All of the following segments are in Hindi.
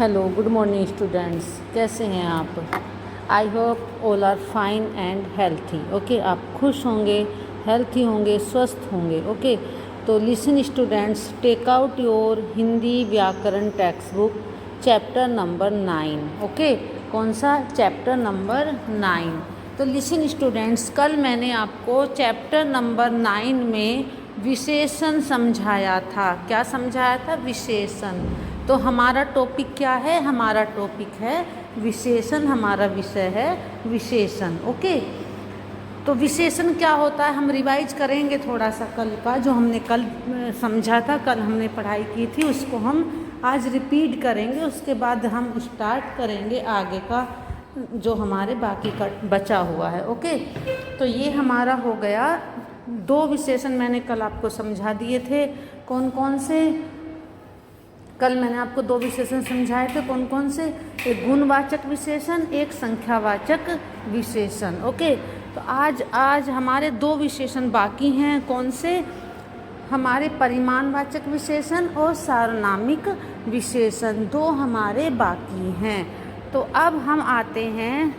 Hello, good morning students. कैसे हैं आप? I hope all are fine and healthy. Okay, आप खुश होंगे, हेल्थी होंगे, स्वस्थ होंगे। ओके, तो listen students, take out your Hindi व्याकरण textbook chapter number 9। Okay, कौन सा? Chapter number 9। तो लिसन स्टूडेंट्स, कल मैंने आपको चैप्टर नंबर 9 में विशेषण समझाया था। क्या समझाया था? विशेषण। तो हमारा टॉपिक क्या है? हमारा टॉपिक है विशेषण। हमारा विषय है विशेषण। ओके, तो विशेषण क्या होता है हम रिवाइज करेंगे थोड़ा सा। कल का जो हमने कल समझा था, कल हमने पढ़ाई की थी, उसको हम आज रिपीट करेंगे। उसके बाद हम स्टार्ट करेंगे आगे का जो हमारे बाकी का बचा हुआ है। ओके, तो ये हमारा हो गया। 2 विशेषण मैंने कल आपको समझा दिए थे। कौन कौन से? कल मैंने आपको 2 विशेषण समझाए थे। कौन कौन से? एक गुणवाचक विशेषण, एक संख्यावाचक विशेषण। ओके, तो आज हमारे 2 विशेषण बाकी हैं। कौन से? हमारे परिमाणवाचक विशेषण और सार्वनामिक विशेषण 2 हमारे बाकी हैं। तो अब हम आते हैं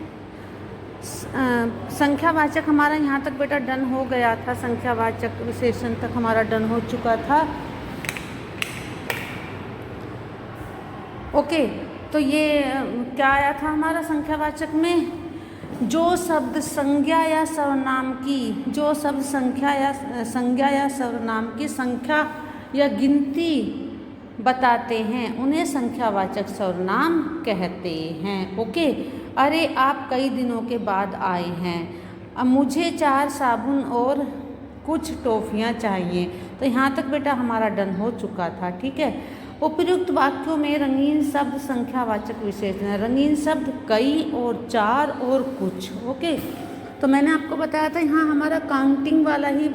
संख्यावाचक। हमारा यहाँ तक बेटा डन हो गया था। संख्यावाचक विशेषण तक हमारा डन हो चुका था। ओके, तो ये क्या आया था हमारा संख्यावाचक में? जो शब्द संज्ञा या सर्वनाम की, जो शब्द संज्ञा या सर्वनाम की संख्या या गिनती बताते हैं उन्हें संख्यावाचक सर्वनाम कहते हैं। ओके, अरे आप कई दिनों के बाद आए हैं, अब मुझे 4 साबुन और कुछ टॉफियाँ चाहिए। तो यहाँ तक बेटा हमारा डन हो चुका था। ठीक है। उपयुक्त वाक्यों में रंगीन शब्द संख्यावाचक विशेषण है। रंगीन शब्द कई और 4 और कुछ। ओके, तो मैंने आपको बताया था यहाँ हमारा काउंटिंग वाला ही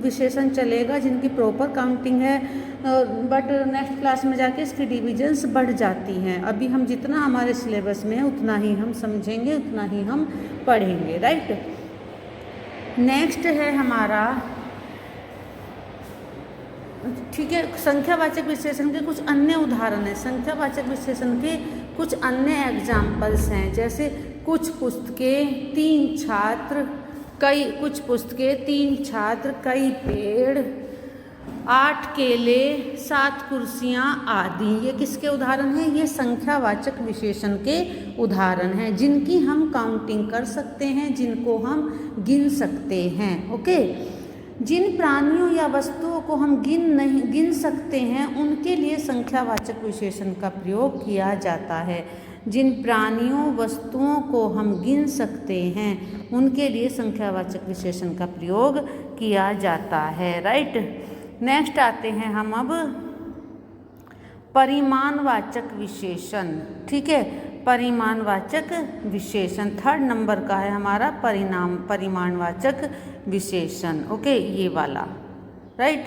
विशेषण चलेगा, जिनकी प्रॉपर काउंटिंग है। बट नेक्स्ट क्लास में जाके इसकी डिविजन्स बढ़ जाती हैं। अभी हम जितना हमारे सिलेबस में है उतना ही हम समझेंगे, उतना ही हम पढ़ेंगे। राइट। नेक्स्ट है हमारा, ठीक है, संख्यावाचक विशेषण के कुछ अन्य उदाहरण हैं। संख्यावाचक विशेषण के कुछ अन्य एग्जाम्पल्स हैं, जैसे कुछ पुस्तकें, 3 छात्र, कई, कुछ पुस्तकें, 3 छात्र, कई पेड़, 8 केले, 7 कुर्सियाँ आदि। ये किसके उदाहरण हैं? ये संख्यावाचक विशेषण के उदाहरण हैं, जिनकी हम काउंटिंग कर सकते हैं, जिनको हम गिन सकते हैं। ओके, जिन प्राणियों या वस्तुओं को हम गिन सकते हैं उनके लिए संख्यावाचक विशेषण का प्रयोग किया जाता है। जिन प्राणियों वस्तुओं को हम गिन सकते हैं उनके लिए संख्यावाचक विशेषण का प्रयोग किया जाता है। राइट। नेक्स्ट आते हैं हम अब परिमाणवाचक विशेषण। ठीक है, परिमाणवाचक विशेषण 3rd नंबर का है हमारा परिमाणवाचक विशेषण। ओके, ये वाला। राइट।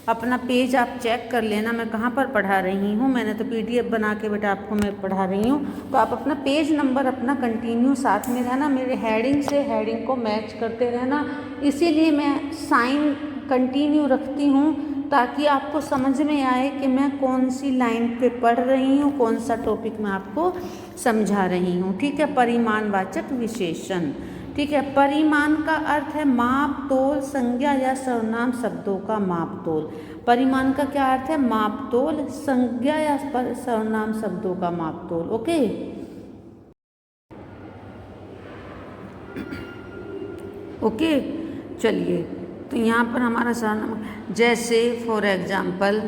अपना पेज आप चेक कर लेना, मैं कहाँ पर पढ़ा रही हूँ। मैंने तो PDF बना के बेटा आपको मैं पढ़ा रही हूँ, तो आप अपना पेज नंबर अपना कंटिन्यू साथ में रहना, मेरे हेडिंग से हेडिंग को मैच करते रहना। इसीलिए मैं साइन कंटिन्यू रखती हूँ, ताकि आपको समझ में आए कि मैं कौन सी लाइन पे पढ़ रही हूँ, कौन सा टॉपिक मैं आपको समझा रही हूँ। ठीक है, परिमाणवाचक विशेषण। ठीक है, परिमाण का अर्थ है माप, तोल, संज्ञा या सर्वनाम शब्दों का माप तोल। परिमाण का क्या अर्थ है? माप, तोल, संज्ञा या सर्वनाम शब्दों का माप तोल। ओके, ओके, चलिए, तो यहाँ पर हमारा सर्वनाम, जैसे फॉर एग्जाम्पल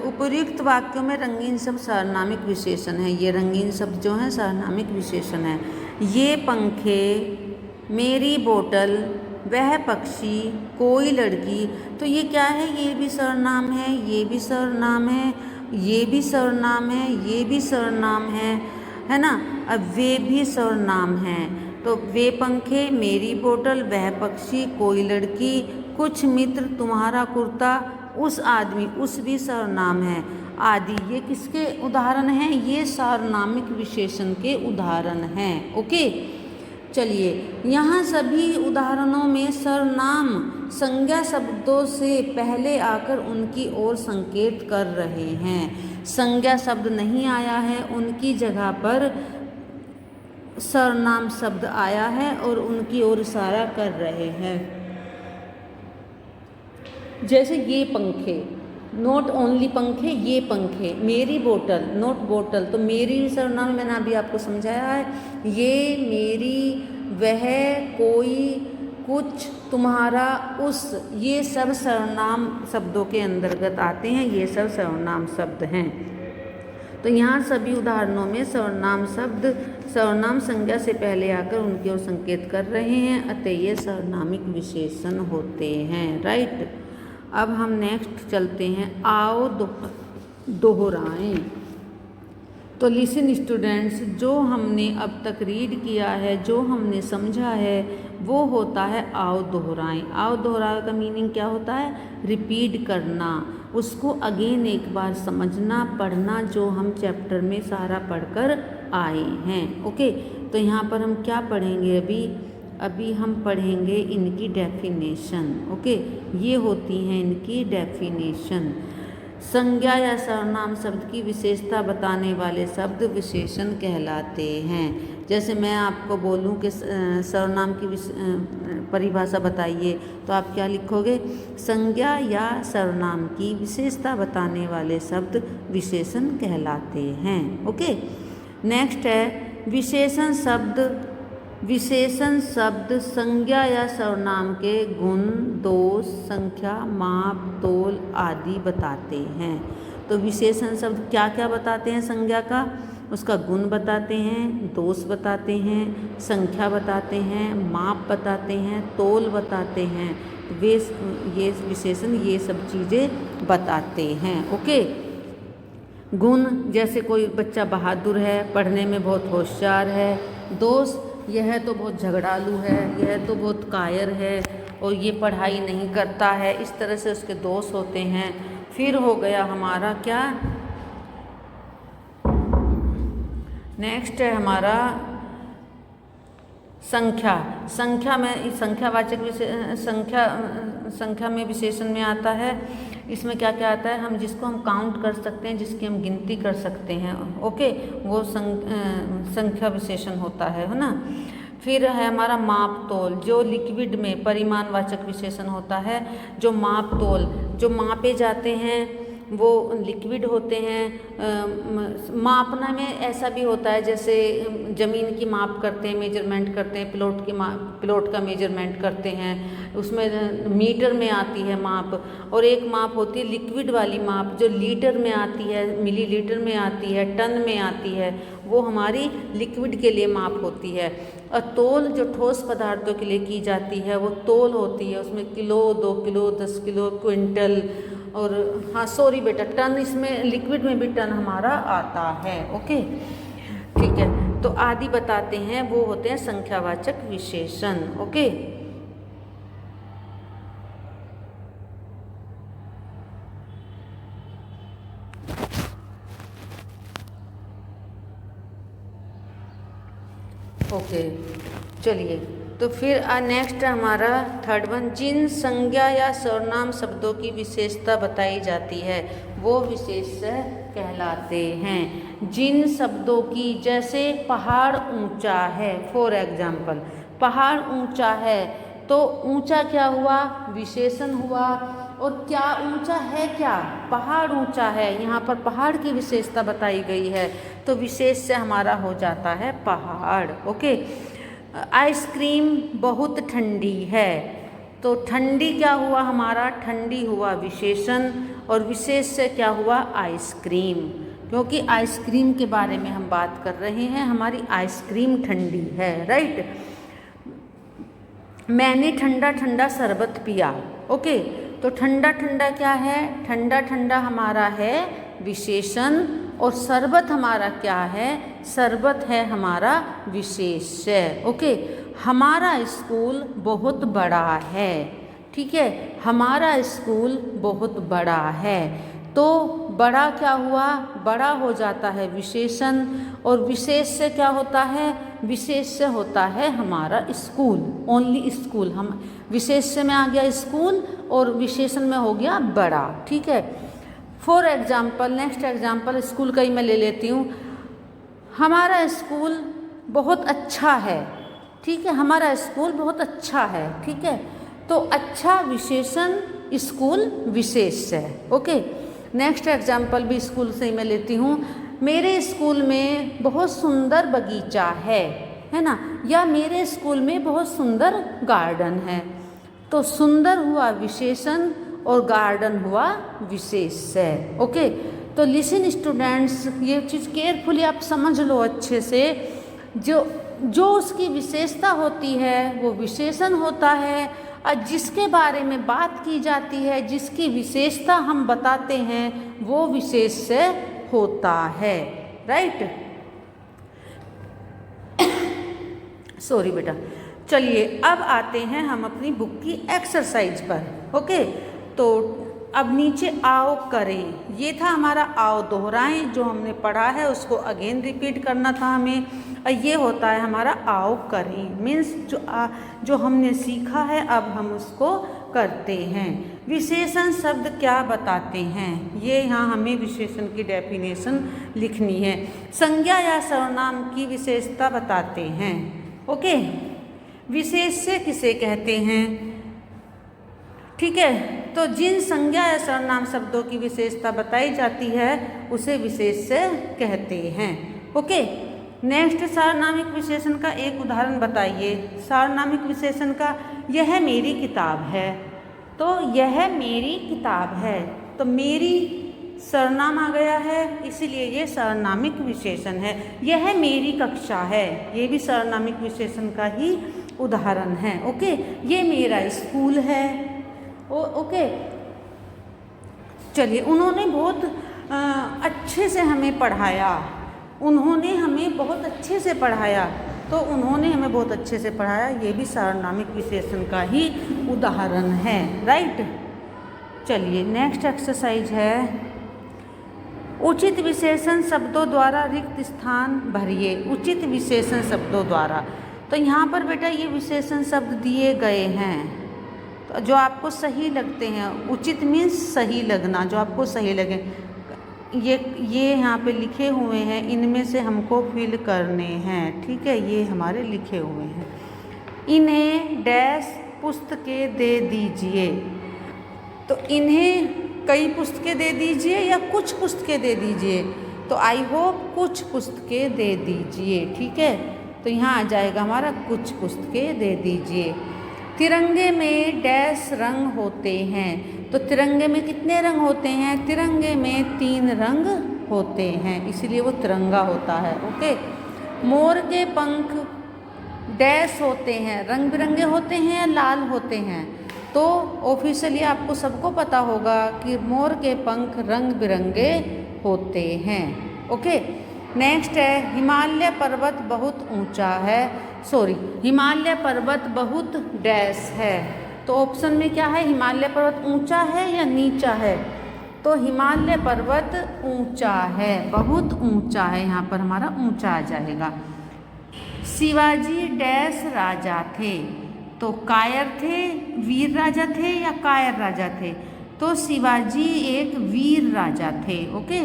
उपर्युक्त वाक्यों में रंगीन शब्द सार्वनामिक विशेषण है। ये रंगीन शब्द जो हैं सार्वनामिक विशेषण है। ये पंखे, मेरी बोतल, वह पक्षी, कोई लड़की। तो ये क्या है? ये भी सर्वनाम है, ये भी सर्वनाम है, ये भी सर्वनाम है, ये भी सर्वनाम है ना। अब वे भी सर्वनाम हैं। तो वे पंखे, मेरी बोतल, वह पक्षी, कोई लड़की, कुछ मित्र, तुम्हारा कुर्ता, उस आदमी, उस भी सर्वनाम है, आदि। ये किसके उदाहरण हैं? ये सार्वनामिक विशेषण के उदाहरण हैं। ओके, चलिए, यहाँ सभी उदाहरणों में सर्वनाम संज्ञा शब्दों से पहले आकर उनकी ओर संकेत कर रहे हैं। संज्ञा शब्द नहीं आया है, उनकी जगह पर सर्वनाम शब्द आया है और उनकी ओर इशारा कर रहे हैं। जैसे ये पंखे, नॉट ओनली पंखे, ये पंखे, मेरी बोतल, नॉट बोतल, तो मेरी सर्वनाम मैंने अभी आपको समझाया है, ये, मेरी, वह, कोई, कुछ, तुम्हारा, उस, ये सब सर्वनाम शब्दों के अंतर्गत आते हैं, ये सब सर्वनाम शब्द हैं। तो यहाँ सभी उदाहरणों में सर्वनाम शब्द सर्वनाम संज्ञा से पहले आकर उनकी ओर संकेत कर रहे हैं, अतः ये सर्वनामिक विशेषण होते हैं। राइट, अब हम नेक्स्ट चलते हैं, आओ दोहराएं। तो लिसन स्टूडेंट्स, जो हमने अब तक रीड किया है, जो हमने समझा है, वो होता है आओ दोहराएं। आओ दोहराएं का मीनिंग क्या होता है? रिपीट करना, उसको अगेन एक बार समझना, पढ़ना, जो हम चैप्टर में सारा पढ़कर आए हैं। ओके, तो यहाँ पर हम क्या पढ़ेंगे? अभी हम पढ़ेंगे इनकी डेफिनेशन। ओके, ये होती हैं इनकी डेफिनेशन। संज्ञा या सर्वनाम शब्द की विशेषता बताने वाले शब्द विशेषण कहलाते हैं। जैसे मैं आपको बोलूं कि सर्वनाम की परिभाषा बताइए, तो आप क्या लिखोगे? संज्ञा या सर्वनाम की विशेषता बताने वाले शब्द विशेषण कहलाते हैं। ओके, नेक्स्ट है विशेषण शब्द। विशेषण शब्द संज्ञा या सर्वनाम के गुण, दोष, संख्या, माप, तोल आदि बताते हैं। तो विशेषण शब्द क्या क्या बताते हैं? संज्ञा का, उसका गुण बताते हैं, दोष बताते हैं, संख्या बताते हैं, माप बताते हैं, तोल बताते हैं। वे ये विशेषण ये सब चीज़ें बताते हैं। ओके, गुण, जैसे कोई बच्चा बहादुर है, पढ़ने में बहुत होशियार है। दोष, यह तो बहुत झगड़ालू है, यह तो बहुत कायर है और ये पढ़ाई नहीं करता है। इस तरह से उसके दोष होते हैं। फिर हो गया हमारा क्या? नेक्स्ट है हमारा संख्या। संख्या में संख्यावाचक संख्या में विशेषण में आता है। इसमें क्या क्या आता है? हम जिसको हम काउंट कर सकते हैं, जिसकी हम गिनती कर सकते हैं। ओके, वो संख्या विशेषण होता है ना। फिर है हमारा माप तोल, जो लिक्विड में परिमाणवाचक विशेषण होता है। जो माप तोल, जो मापे जाते हैं वो लिक्विड होते हैं। मापना में ऐसा भी होता है, जैसे ज़मीन की माप करते हैं, मेजरमेंट करते हैं, प्लॉट का मेजरमेंट करते हैं, उसमें मीटर में आती है माप। और एक माप होती है लिक्विड वाली माप, जो लीटर में आती है, मिलीलीटर में आती है, टन में आती है, वो हमारी लिक्विड के लिए माप होती है। और तोल जो ठोस पदार्थों के लिए की जाती है, वो तोल होती है। उसमें किलो, 2 किलो, 10 किलो, क्विंटल, और हाँ सॉरी बेटा, टन, इसमें लिक्विड में भी टन हमारा आता है। ओके, ठीक है। तो आदि बताते हैं, वो होते हैं संख्यावाचक विशेषण। ओके, ओके, चलिए। तो फिर नेक्स्ट हमारा थर्ड वन, जिन संज्ञा या सर्वनाम शब्दों की विशेषता बताई जाती है वो विशेष्य कहलाते हैं। जिन शब्दों की, जैसे पहाड़ ऊंचा है, फॉर एग्जाम्पल पहाड़ ऊंचा है, तो ऊंचा क्या हुआ? विशेषण हुआ। और क्या ऊंचा है? क्या पहाड़ ऊंचा है, यहाँ पर पहाड़ की विशेषता बताई गई है, तो विशेष्य हमारा हो जाता है पहाड़। ओके, आइसक्रीम बहुत ठंडी है, तो ठंडी क्या हुआ हमारा? ठंडी हुआ विशेषण, और विशेष्य क्या हुआ? आइसक्रीम, क्योंकि आइसक्रीम के बारे में हम बात कर रहे हैं, हमारी आइसक्रीम ठंडी है। राइट, मैंने ठंडा ठंडा शरबत पिया। ओके, तो ठंडा ठंडा क्या है? ठंडा ठंडा हमारा है विशेषण, और शरबत हमारा क्या है? शरबत है हमारा विशेष्य। ओके, हमारा स्कूल बहुत बड़ा है। ठीक है, हमारा स्कूल बहुत बड़ा है, तो बड़ा क्या हुआ, बड़ा हो जाता है विशेषण, और विशेष से क्या होता है, विशेष से होता है हमारा स्कूल, ओनली स्कूल। हम विशेष से में आ गया स्कूल और विशेषण में हो गया बड़ा, ठीक है। For example, next example school का ही मैं ले लेती हूँ। हमारा स्कूल बहुत अच्छा है, ठीक है, हमारा स्कूल बहुत अच्छा है, ठीक है। तो अच्छा विशेषण, स्कूल विशेष है, ओके। नेक्स्ट एग्जाम्पल भी स्कूल से ही मैं लेती हूँ। मेरे स्कूल में बहुत सुंदर बगीचा है ना, या मेरे स्कूल में बहुत सुंदर गार्डन है। तो सुंदर हुआ विशेषण और गार्डन हुआ विशेष है, ओके। तो लिसन स्टूडेंट्स, ये चीज़ केयरफुली आप समझ लो अच्छे से। जो उसकी विशेषता होती है वो विशेषण होता है, और जिसके बारे में बात की जाती है, जिसकी विशेषता हम बताते हैं, वो विशेष होता है, राइट। सॉरी बेटा। चलिए अब आते हैं हम अपनी बुक की एक्सरसाइज पर, ओके। तो अब नीचे आओ करें, ये था हमारा आओ दोहराएं, जो हमने पढ़ा है उसको अगेन रिपीट करना था हमें। ये होता है हमारा आओ करें, मीन्स जो हमने सीखा है अब हम उसको करते हैं। विशेषण शब्द क्या बताते हैं, ये यहाँ हमें विशेषण की डेफिनेशन लिखनी है। संज्ञा या सर्वनाम की विशेषता बताते हैं, ओके। विशेष्य किसे कहते हैं, ठीक है। तो जिन संज्ञा या सर्वनाम शब्दों की विशेषता बताई जाती है उसे विशेष्य कहते हैं, ओके। नेक्स्ट, सार्वनामिक विशेषण का एक उदाहरण बताइए। सार्वनामिक विशेषण का, यह मेरी किताब है, तो यह मेरी किताब है, तो मेरी सर्वनाम आ गया है, इसीलिए ये सार्वनामिक विशेषण है। यह मेरी कक्षा है, ये भी सार्वनामिक विशेषण का ही उदाहरण है, ओके। ये मेरा स्कूल है, ओके। चलिए, उन्होंने बहुत अच्छे से हमें पढ़ाया, उन्होंने हमें बहुत अच्छे से पढ़ाया, तो उन्होंने हमें बहुत अच्छे से पढ़ाया, ये भी सार्वनामिक विशेषण का ही उदाहरण है, राइट। चलिए नेक्स्ट एक्सरसाइज है, उचित विशेषण शब्दों द्वारा रिक्त स्थान भरिए। उचित विशेषण शब्दों द्वारा, तो यहाँ पर बेटा ये विशेषण शब्द दिए गए हैं, तो जो आपको सही लगते हैं, उचित मीन्स सही लगना, जो आपको सही लगे, ये यहाँ पे लिखे हुए हैं, इनमें से हमको फिल करने हैं, ठीक है। ये हमारे लिखे हुए हैं। इन्हें डैश पुस्तकें दे दीजिए, तो इन्हें कई पुस्तकें दे दीजिए या कुछ पुस्तकें दे दीजिए, तो आई होप कुछ पुस्तकें दे दीजिए, ठीक है। तो यहाँ आ जाएगा हमारा कुछ पुस्तकें दे दीजिए। तिरंगे में डैश रंग होते हैं, तो तिरंगे में कितने रंग होते हैं, तिरंगे में 3 रंग होते हैं, इसलिए वो तिरंगा होता है, ओके। मोर के पंख डैश होते हैं, रंग बिरंगे होते हैं या लाल होते हैं, तो ऑफिशियली आपको सबको पता होगा कि मोर के पंख रंग बिरंगे होते हैं, ओके। नेक्स्ट है, हिमालय पर्वत बहुत ऊंचा है, हिमालय पर्वत बहुत डैश है, तो ऑप्शन में क्या है, हिमालय पर्वत ऊंचा है या नीचा है, तो हिमालय पर्वत ऊंचा है, बहुत ऊंचा है, यहाँ पर हमारा ऊंचा आ जाएगा। शिवाजी डैश राजा थे, तो कायर थे, वीर राजा थे या कायर राजा थे, तो शिवाजी एक वीर राजा थे, ओके।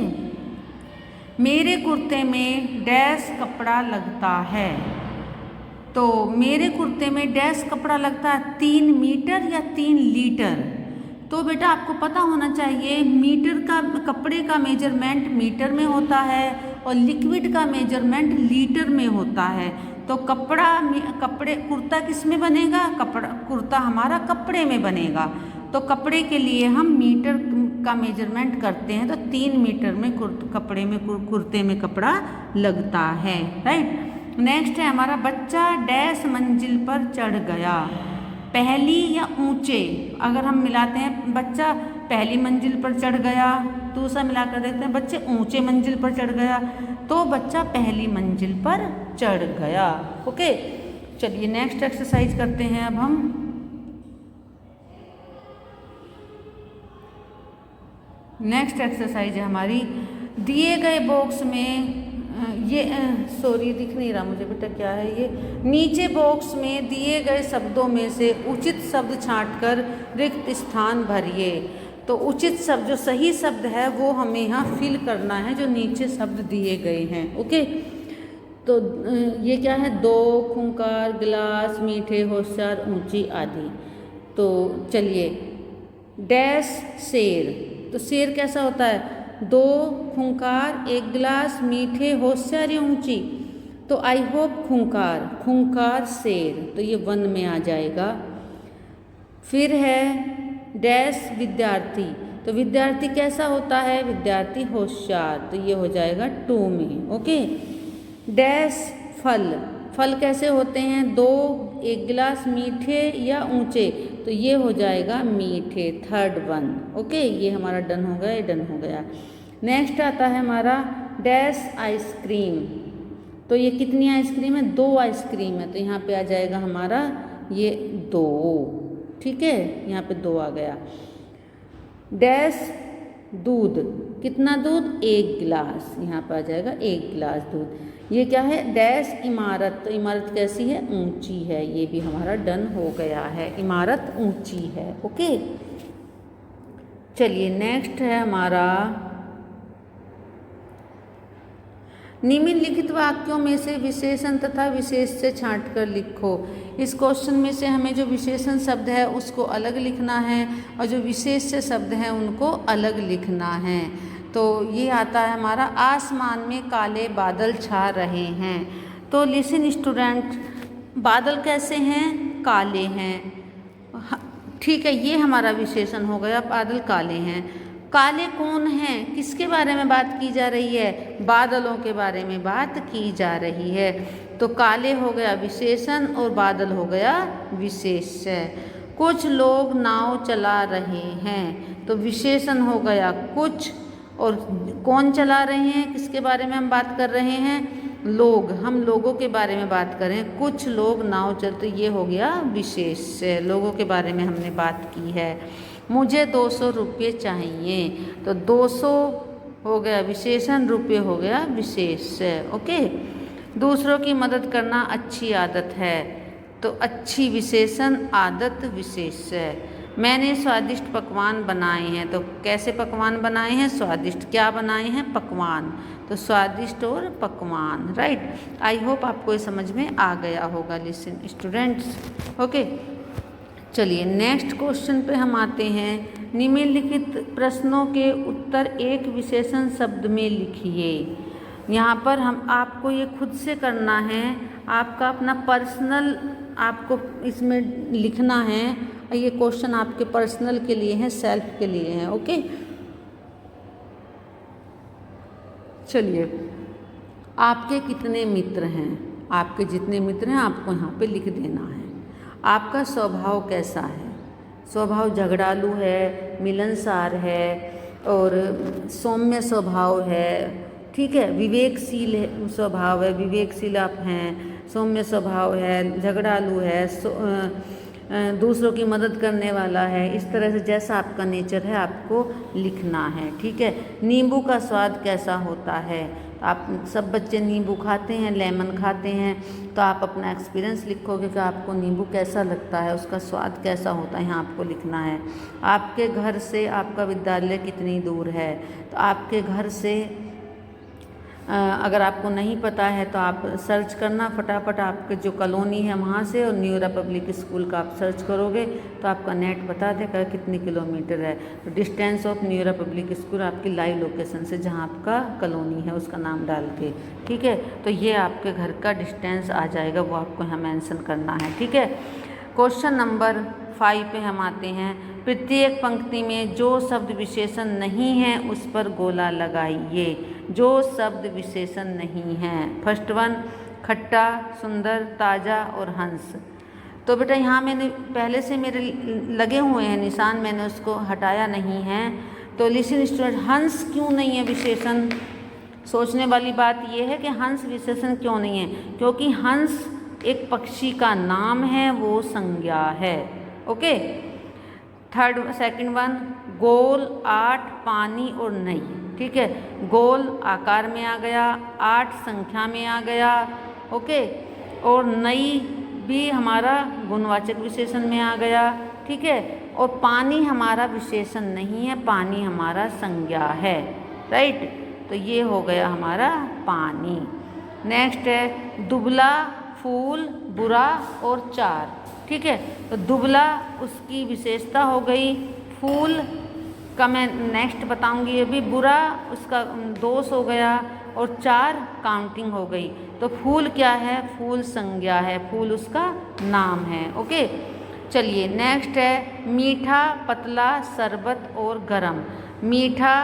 मेरे कुर्ते में डैश कपड़ा लगता है, तो मेरे कुर्ते में डैश कपड़ा लगता है, 3 मीटर या 3 लीटर, तो बेटा आपको पता होना चाहिए मीटर का, कपड़े का मेजरमेंट मीटर में होता है और लिक्विड का मेजरमेंट लीटर में होता है। तो कुर्ता किस में बनेगा, कुर्ता हमारा कपड़े में बनेगा, तो कपड़े के लिए हम मीटर का मेजरमेंट करते हैं, तो 3 मीटर में कुर्ते में कपड़ा लगता है, राइट। नेक्स्ट है हमारा, बच्चा डैश मंजिल पर चढ़ गया, पहली या ऊंचे, अगर हम मिलाते हैं, बच्चा पहली मंजिल पर चढ़ गया, दूसरा मिलाकर देखते हैं, बच्चे ऊंचे मंजिल पर चढ़ गया, तो बच्चा पहली मंजिल पर चढ़ गया, ओके। चलिए नेक्स्ट एक्सरसाइज करते हैं अब हम। नेक्स्ट एक्सरसाइज है हमारी, दिए गए बॉक्स में ये सॉरी दिख नहीं रहा मुझे बेटा क्या है ये, नीचे बॉक्स में दिए गए शब्दों में से उचित शब्द छांटकर रिक्त स्थान भरिए। तो उचित शब्द जो सही शब्द है वो हमें यहाँ फिल करना है जो नीचे शब्द दिए गए हैं। ओके, तो ये क्या है, दो, खूंखार, गिलास, मीठे, होशियार, ऊंची आदि। तो चलिए, डैश शेर, तो शेर कैसा होता है, दो, खूंखार, एक गिलास, मीठे, होशियार या ऊंची। तो आई होप खूंखार, खूंखार शेर, तो ये 1 में आ जाएगा। फिर है डैश विद्यार्थी, तो विद्यार्थी कैसा होता है, विद्यार्थी होशियार, तो ये हो जाएगा 2 में। ओके, डैश फल, फल कैसे होते हैं, दो, एक गिलास, मीठे या ऊंचे, तो ये हो जाएगा मीठे, 3rd 1। ओके, ये हमारा डन हो गया, ये डन हो गया। नेक्स्ट आता है हमारा डैश आइसक्रीम, तो ये कितनी आइसक्रीम है, 2 आइसक्रीम है, तो यहाँ पे आ जाएगा हमारा ये 2। ठीक है, यहाँ पे 2 आ गया। डैश दूध, कितना दूध, 1 गिलास, यहाँ पर आ जाएगा 1 गिलास दूध। ये क्या है, डैश इमारत, तो इमारत कैसी है, ऊंची है, ये भी हमारा डन हो गया है, इमारत ऊंची है। ओके, चलिए नेक्स्ट है हमारा, निम्नलिखित वाक्यों में से विशेषण तथा विशेष से छांटकर लिखो। इस क्वेश्चन में से हमें जो विशेषण शब्द है उसको अलग लिखना है और जो विशेष से शब्द हैं उनको अलग लिखना है। तो ये आता है हमारा, आसमान में काले बादल छा रहे हैं। तो लिसन स्टूडेंट, बादल कैसे हैं, काले हैं। ठीक है, ये हमारा विशेषण हो गया, बादल काले हैं। काले कौन हैं, किसके बारे में बात की जा रही है, बादलों के बारे में बात की जा रही है। तो काले हो गया विशेषण और बादल हो गया विशेष्य। कुछ लोग नाव चला रहे हैं, तो विशेषण हो गया कुछ, और कौन चला रहे हैं, किसके बारे में हम बात कर रहे हैं, लोग, हम लोगों के बारे में बात कर रहे हैं। कुछ लोग नाव चलते, ये हो गया विशेष्य, लोगों के बारे में हमने बात की है। मुझे 200 रुपये चाहिए, तो 200 हो गया विशेषण, रुपये हो गया विशेष्य। ओके, दूसरों की मदद करना अच्छी आदत है, तो अच्छी विशेषण, आदत विशेष्य। मैंने स्वादिष्ट पकवान बनाए हैं, तो कैसे पकवान बनाए हैं, स्वादिष्ट। क्या बनाए हैं, पकवान, तो स्वादिष्ट और पकवान। राइट, आई होप आपको ये समझ में आ गया होगा लिसन स्टूडेंट्स। ओके, चलिए नेक्स्ट क्वेश्चन पे हम आते हैं। निम्नलिखित प्रश्नों के उत्तर एक विशेषण शब्द में लिखिए। यहाँ पर हम आपको ये खुद से करना है, आपका अपना पर्सनल आपको इसमें लिखना है। ये क्वेश्चन आपके पर्सनल के लिए हैं, सेल्फ के लिए हैं। ओके, चलिए, आपके कितने मित्र हैं, आपके जितने मित्र हैं आपको यहाँ पे लिख देना है। आपका स्वभाव कैसा है, स्वभाव झगड़ालू है, मिलनसार है और सौम्य स्वभाव है। ठीक है, विवेकशील स्वभाव है, विवेकशील आप हैं, सौम्य स्वभाव है, झगड़ालू है, दूसरों की मदद करने वाला है। इस तरह से जैसा आपका नेचर है आपको लिखना है। ठीक है, नींबू का स्वाद कैसा होता है, आप सब बच्चे नींबू खाते हैं, लेमन खाते हैं, तो आप अपना एक्सपीरियंस लिखोगे कि आपको नींबू कैसा लगता है, उसका स्वाद कैसा होता है, यहाँ आपको लिखना है। आपके घर से आपका विद्यालय कितनी दूर है, तो आपके घर से अगर आपको नहीं पता है तो आप सर्च करना फटाफट, आपके जो कॉलोनी है वहाँ से, और न्यू पब्लिक स्कूल का आप सर्च करोगे तो आपका नेट बता देगा कितनी किलोमीटर है। तो distance of new public school आपकी लाइव लोकेशन से, जहाँ आपका कॉलोनी है उसका नाम डाल के। ठीक है, तो ये आपके घर का डिस्टेंस आ जाएगा, वो आपको यहाँ मेंशन करना है। ठीक है, क्वेश्चन नंबर 5 पे हम आते हैं। प्रत्येक पंक्ति में जो शब्द विशेषण नहीं है उस पर गोला लगाइए। जो शब्द विशेषण नहीं है, फर्स्ट वन, खट्टा, सुंदर, ताज़ा और हंस। तो बेटा यहाँ मैंने पहले से मेरे लगे हुए हैं निशान, मैंने उसको हटाया नहीं है। तो लिसन स्टूडेंट, हंस क्यों नहीं है विशेषण? सोचने वाली बात यह है कि हंस विशेषण क्यों नहीं है, क्योंकि हंस एक पक्षी का नाम है, वो संज्ञा है। ओके, सेकंड वन, गोल, 8 पानी और नई। ठीक है, गोल आकार में आ गया, 8 संख्या में आ गया, ओके, और नई भी हमारा गुणवाचक विशेषण में आ गया। ठीक है, और पानी हमारा विशेषण नहीं है, पानी हमारा संज्ञा है, राइट। तो ये हो गया हमारा पानी। नेक्स्ट है दुबला, फूल, बुरा और 4। ठीक है, तो दुबला उसकी विशेषता हो गई, फूल का मैं नेक्स्ट बताऊंगी अभी, बुरा उसका दोष हो गया और 4 काउंटिंग हो गई। तो फूल क्या है? फूल संज्ञा है, फूल उसका नाम है। ओके, चलिए नेक्स्ट है मीठा, पतला, शरबत और गरम। मीठा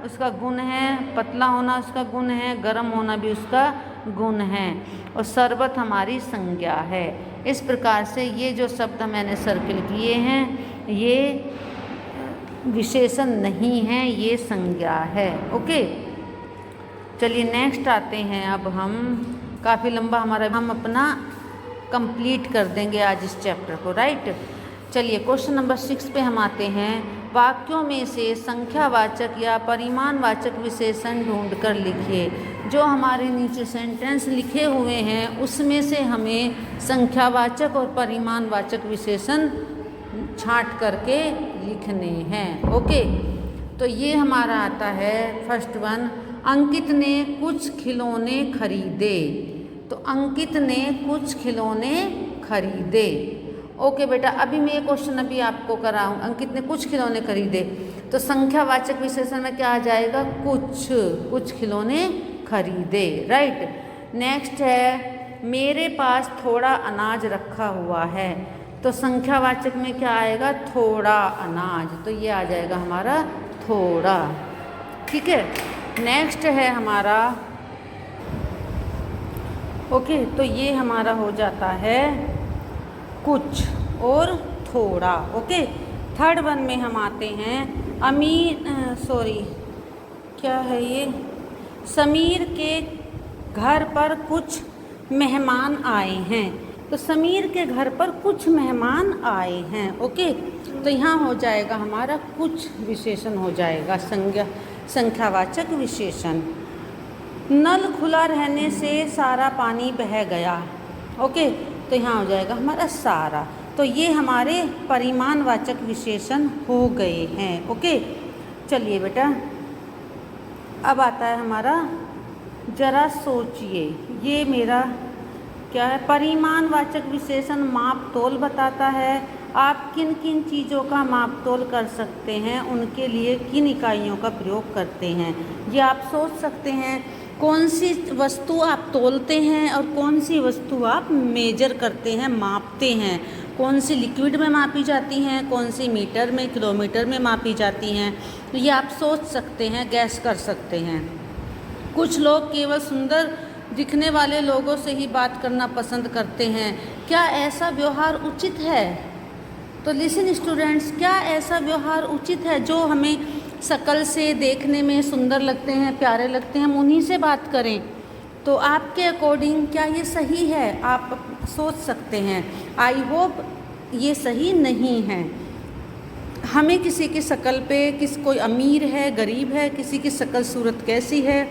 उसका गुण है, पतला होना उसका गुण है, गरम होना भी उसका गुण है, और शरबत हमारी संज्ञा है। इस प्रकार से ये जो शब्द मैंने सर्किल किए हैं ये विशेषण नहीं है, ये संज्ञा है। ओके, चलिए नेक्स्ट आते हैं। अब हम काफ़ी लंबा हमारा हम अपना कंप्लीट कर देंगे आज इस चैप्टर को, राइट। चलिए क्वेश्चन नंबर 6 पे हम आते हैं। वाक्यों में से संख्यावाचक या परिमाणवाचक विशेषण ढूंढ कर लिखिए। जो हमारे नीचे सेंटेंस लिखे हुए हैं उसमें से हमें संख्यावाचक और परिमाणवाचक विशेषण छांट करके लिखने हैं। ओके, तो ये हमारा आता है फर्स्ट वन, अंकित ने कुछ खिलौने खरीदे। तो अंकित ने कुछ खिलौने खरीदे। ओके बेटा, अभी मैं ये क्वेश्चन अभी आपको कराऊँ, अंकित ने कुछ खिलौने खरीदे, तो संख्यावाचक विशेषण में क्या आ जाएगा? कुछ खिलौने खरीदे, राइट। नेक्स्ट है मेरे पास थोड़ा अनाज रखा हुआ है। तो संख्यावाचक में क्या आएगा? थोड़ा अनाज, तो ये आ जाएगा हमारा थोड़ा। ठीक है, नेक्स्ट है हमारा, ओके, तो ये हमारा हो जाता है कुछ और थोड़ा। ओके, थर्ड वन में हम आते हैं क्या है ये, समीर के घर पर कुछ मेहमान आए हैं। तो समीर के घर पर कुछ मेहमान आए हैं। ओके, तो यहाँ हो जाएगा हमारा कुछ विशेषण हो जाएगा, संख्यावाचक विशेषण। नल खुला रहने से सारा पानी बह गया। ओके, तो यहाँ हो जाएगा हमारा सारा। तो ये हमारे परिमाणवाचक विशेषण हो गए हैं। ओके, चलिए बेटा अब आता है हमारा, जरा सोचिए, ये मेरा क्या है? परिमाणवाचक विशेषण माप तोल बताता है। आप किन किन चीज़ों का माप तोल कर सकते हैं, उनके लिए किन इकाइयों का प्रयोग करते हैं, ये आप सोच सकते हैं। कौन सी वस्तु आप तोलते हैं और कौन सी वस्तु आप मेजर करते हैं, मापते हैं। कौन सी लिक्विड में मापी जाती हैं, कौन सी मीटर में, किलोमीटर में मापी जाती हैं, तो ये आप सोच सकते हैं, गैस कर सकते हैं। कुछ लोग केवल सुंदर दिखने वाले लोगों से ही बात करना पसंद करते हैं। क्या ऐसा व्यवहार उचित है? तो लिसन स्टूडेंट्स, क्या ऐसा व्यवहार उचित है? जो हमें शक्ल से देखने में सुंदर लगते हैं, प्यारे लगते हैं, हम उन्हीं से बात करें। तो आपके अकॉर्डिंग क्या ये सही है? आप सोच सकते हैं। आई होप ये सही नहीं है। हमें किसी की शक्ल पे, कोई अमीर है, गरीब है, किसी की शक्ल सूरत कैसी है,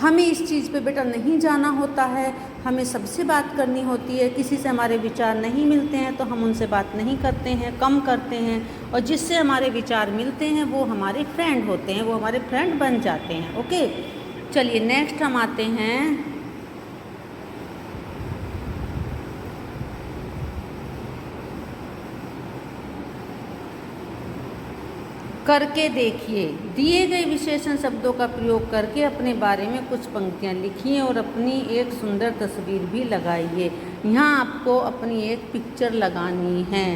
हमें इस चीज़ पे बेटा नहीं जाना होता है। हमें सबसे बात करनी होती है। किसी से हमारे विचार नहीं मिलते हैं तो हम उनसे बात नहीं करते हैं, कम करते हैं, और जिससे हमारे विचार मिलते हैं वो हमारे फ्रेंड होते हैं, वो हमारे फ्रेंड बन जाते हैं। ओके, चलिए नेक्स्ट हम आते हैं, करके देखिए। दिए गए विशेषण शब्दों का प्रयोग करके अपने बारे में कुछ पंक्तियाँ लिखिए और अपनी एक सुंदर तस्वीर भी लगाइए। यहाँ आपको अपनी एक पिक्चर लगानी है,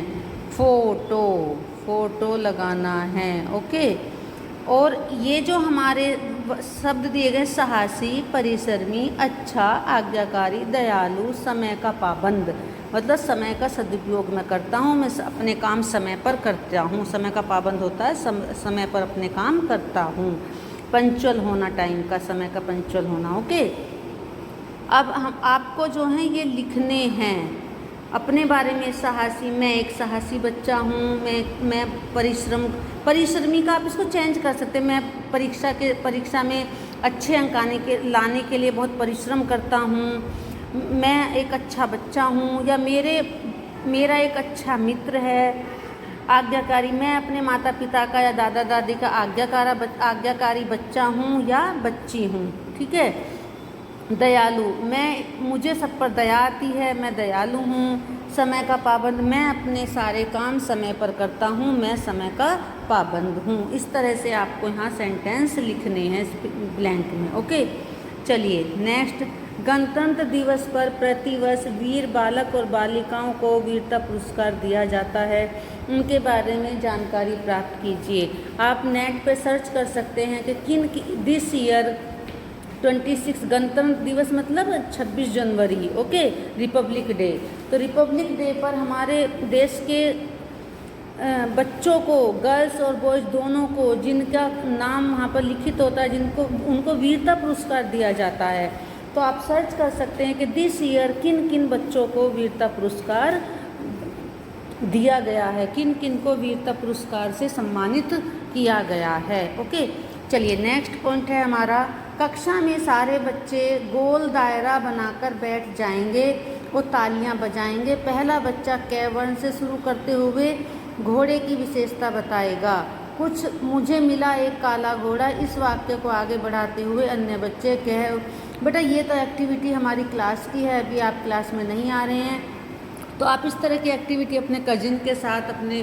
फोटो लगाना है। ओके, और ये जो हमारे शब्द दिए गए, साहसी, परिश्रमी, अच्छा, आज्ञाकारी, दयालु, समय का पाबंद, मतलब समय का सदुपयोग मैं करता हूँ, मैं अपने काम समय पर करता हूँ। समय का पाबंद होता है, समय पर अपने काम करता हूँ। पंक्चुअल होना, टाइम का, समय का पंक्चुअल होना। ओके, अब हम आपको जो है ये लिखने हैं। अपने बारे में साहसी, मैं एक साहसी बच्चा हूँ, मैं परिश्रमी का आप इसको चेंज कर सकते हैं। मैं परीक्षा में अच्छे अंक लाने के लिए बहुत परिश्रम करता हूँ। मैं एक अच्छा बच्चा हूँ, या मेरा एक अच्छा मित्र है। आज्ञाकारी, मैं अपने माता पिता का या दादा दादी का आज्ञाकारी बच्चा हूँ या बच्ची हूँ। ठीक है। दयालु, मुझे सब पर दया आती है, मैं दयालु हूँ। समय का पाबंद, मैं अपने सारे काम समय पर करता हूँ, मैं समय का पाबंद हूँ। इस तरह से आपको यहाँ सेंटेंस लिखने हैं ब्लैंक में। ओके, चलिए नेक्स्ट। गणतंत्र दिवस पर प्रतिवर्ष वीर बालक और बालिकाओं को वीरता पुरस्कार दिया जाता है, उनके बारे में जानकारी प्राप्त कीजिए। आप नेट पे सर्च कर सकते हैं कि दिस ईयर 26 गणतंत्र दिवस मतलब 26 जनवरी। Okay, republic day. तो रिपब्लिक डे पर हमारे देश के बच्चों को, गर्ल्स और बॉयज़ दोनों को, जिनका नाम वहाँ पर लिखित होता है, उनको वीरता पुरस्कार दिया जाता है। तो आप सर्च कर सकते हैं कि दिस ईयर किन किन बच्चों को वीरता पुरस्कार दिया गया है, किन किन को वीरता पुरस्कार से सम्मानित किया गया है। ओके, चलिए नेक्स्ट पॉइंट है हमारा, कक्षा में सारे बच्चे गोल दायरा बनाकर बैठ जाएंगे और तालियां बजाएंगे। पहला बच्चा क वर्ण से शुरू करते हुए घोड़े की विशेषता बताएगा। कुछ मुझे मिला एक काला घोड़ा, इस वाक्य को आगे बढ़ाते हुए अन्य बच्चे बेटा ये तो एक्टिविटी हमारी क्लास की है, अभी आप क्लास में नहीं आ रहे हैं, तो आप इस तरह की एक्टिविटी अपने कजिन के साथ, अपने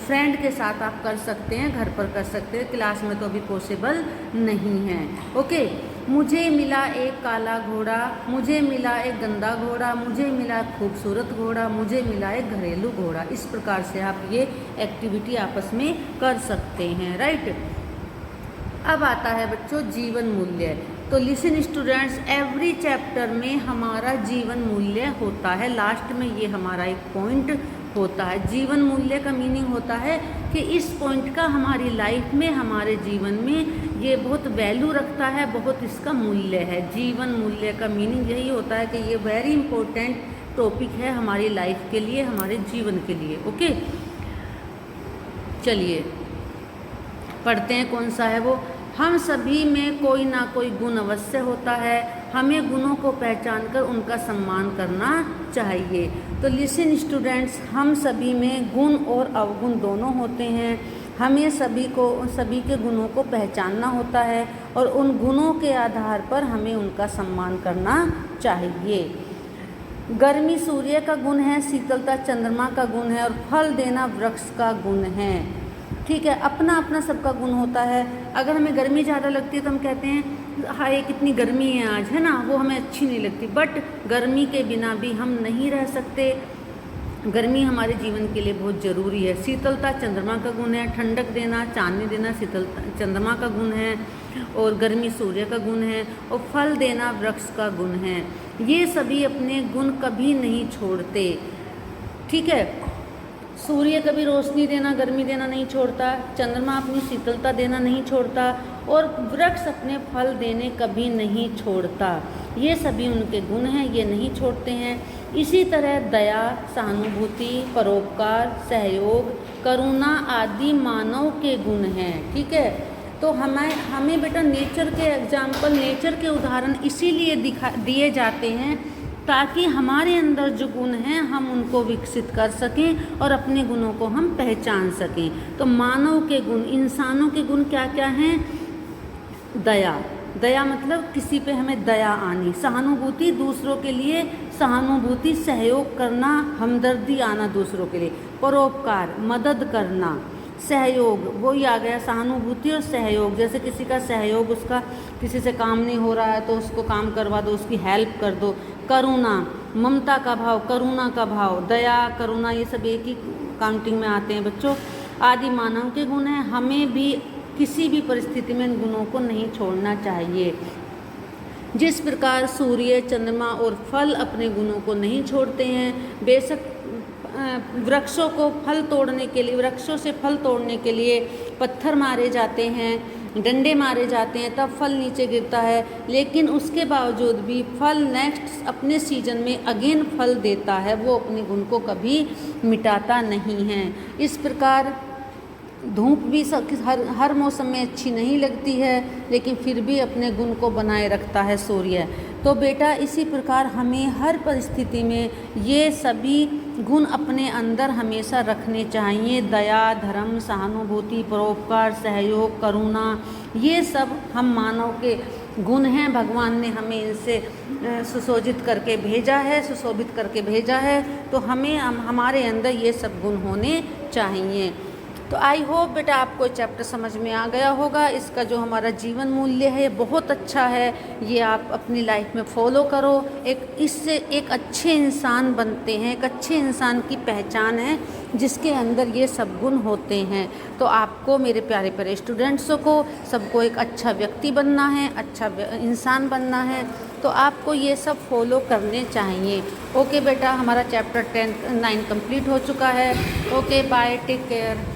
फ्रेंड के साथ आप कर सकते हैं, घर पर कर सकते हैं, क्लास में तो अभी पॉसिबल नहीं है। ओके, मुझे मिला एक काला घोड़ा, मुझे मिला एक गंदा घोड़ा, मुझे मिला खूबसूरत घोड़ा, मुझे मिला एक घरेलू घोड़ा। इस प्रकार से आप ये एक्टिविटी आपस में कर सकते हैं। राइट। अब आता है बच्चों जीवन मूल्य। तो लिसन स्टूडेंट्स, एवरी चैप्टर में हमारा जीवन मूल्य होता है, लास्ट में ये हमारा एक पॉइंट होता है। जीवन मूल्य का मीनिंग होता है कि इस पॉइंट का हमारी लाइफ में, हमारे जीवन में ये बहुत वैल्यू रखता है, बहुत इसका मूल्य है। जीवन मूल्य का मीनिंग यही होता है कि ये वेरी इंपॉर्टेंट टॉपिक है हमारी लाइफ के लिए, हमारे जीवन के लिए। ओके, चलिए पढ़ते हैं कौन सा है वो। हम सभी में कोई ना कोई गुण अवश्य होता है, हमें गुणों को पहचान कर उनका सम्मान करना चाहिए। तो लिसन स्टूडेंट्स, हम सभी में गुण और अवगुण दोनों होते हैं। हमें सभी के गुणों को पहचानना होता है और उन गुणों के आधार पर हमें उनका सम्मान करना चाहिए। गर्मी सूर्य का गुण है, शीतलता चंद्रमा का गुण है और फल देना वृक्ष का गुण है। ठीक है, अपना अपना सबका गुण होता है। अगर हमें गर्मी ज़्यादा लगती है तो हम कहते हैं हाय कितनी गर्मी है आज, है ना, वो हमें अच्छी नहीं लगती। बट गर्मी के बिना भी हम नहीं रह सकते, गर्मी हमारे जीवन के लिए बहुत ज़रूरी है। शीतलता चंद्रमा का गुण है, ठंडक देना, चांदनी देना शीतलता चंद्रमा का गुण है और गर्मी सूर्य का गुण है और फल देना वृक्ष का गुण है। ये सभी अपने गुण कभी नहीं छोड़ते। ठीक है, सूर्य कभी रोशनी देना, गर्मी देना नहीं छोड़ता, चंद्रमा अपनी शीतलता देना नहीं छोड़ता और वृक्ष अपने फल देने कभी नहीं छोड़ता। ये सभी उनके गुण हैं, ये नहीं छोड़ते हैं। इसी तरह दया, सहानुभूति, परोपकार, सहयोग, करुणा आदि मानव के गुण हैं। ठीक है, तो हमें बेटा नेचर के एग्जाम्पल, नेचर के उदाहरण इसीलिए दिए जाते हैं ताकि हमारे अंदर जो गुण हैं हम उनको विकसित कर सकें और अपने गुणों को हम पहचान सकें। तो मानव के गुण, इंसानों के गुण क्या क्या हैं? दया, दया मतलब किसी पे हमें दया आनी। सहानुभूति, दूसरों के लिए सहानुभूति, सहयोग करना, हमदर्दी आना दूसरों के लिए। परोपकार, मदद करना। सहयोग, वही आ गया, सहानुभूति और सहयोग। जैसे किसी का सहयोग, उसका किसी से काम नहीं हो रहा है तो उसको काम करवा दो, उसकी हेल्प कर दो। करुणा, ममता का भाव, करुणा का भाव। दया, करुणा, ये सब एक ही काउंटिंग में आते हैं बच्चों। आदि मानव के गुण हैं। हमें भी किसी भी परिस्थिति में इन गुणों को नहीं छोड़ना चाहिए। जिस प्रकार सूर्य, चंद्रमा और फल अपने गुणों को नहीं छोड़ते हैं, बेशक वृक्षों से फल तोड़ने के लिए पत्थर मारे जाते हैं, डंडे मारे जाते हैं तब फल नीचे गिरता है, लेकिन उसके बावजूद भी फल नेक्स्ट अपने सीजन में अगेन फल देता है, वो अपने गुण को कभी मिटाता नहीं है। इस प्रकार धूप भी हर मौसम में अच्छी नहीं लगती है, लेकिन फिर भी अपने गुण को बनाए रखता है सूर्य। तो बेटा इसी प्रकार हमें हर परिस्थिति में ये सभी गुण अपने अंदर हमेशा रखने चाहिए। दया, धर्म, सहानुभूति, परोपकार, सहयोग, करुणा, ये सब हम मानव के गुण हैं। भगवान ने हमें इनसे सुशोभित करके भेजा है, तो हमें हमारे अंदर ये सब गुण होने चाहिए। तो आई होप बेटा आपको चैप्टर समझ में आ गया होगा। इसका जो हमारा जीवन मूल्य है ये बहुत अच्छा है, ये आप अपनी लाइफ में फॉलो करो। इससे एक अच्छे इंसान बनते हैं, एक अच्छे इंसान की पहचान है जिसके अंदर ये सब गुण होते हैं। तो आपको मेरे प्यारे प्यारे स्टूडेंट्सों को सबको एक अच्छा व्यक्ति बनना है, अच्छा इंसान बनना है, तो आपको ये सब फॉलो करने चाहिए। ओके बेटा, हमारा चैप्टर 9 कंप्लीट हो चुका है। Okay bye, take care.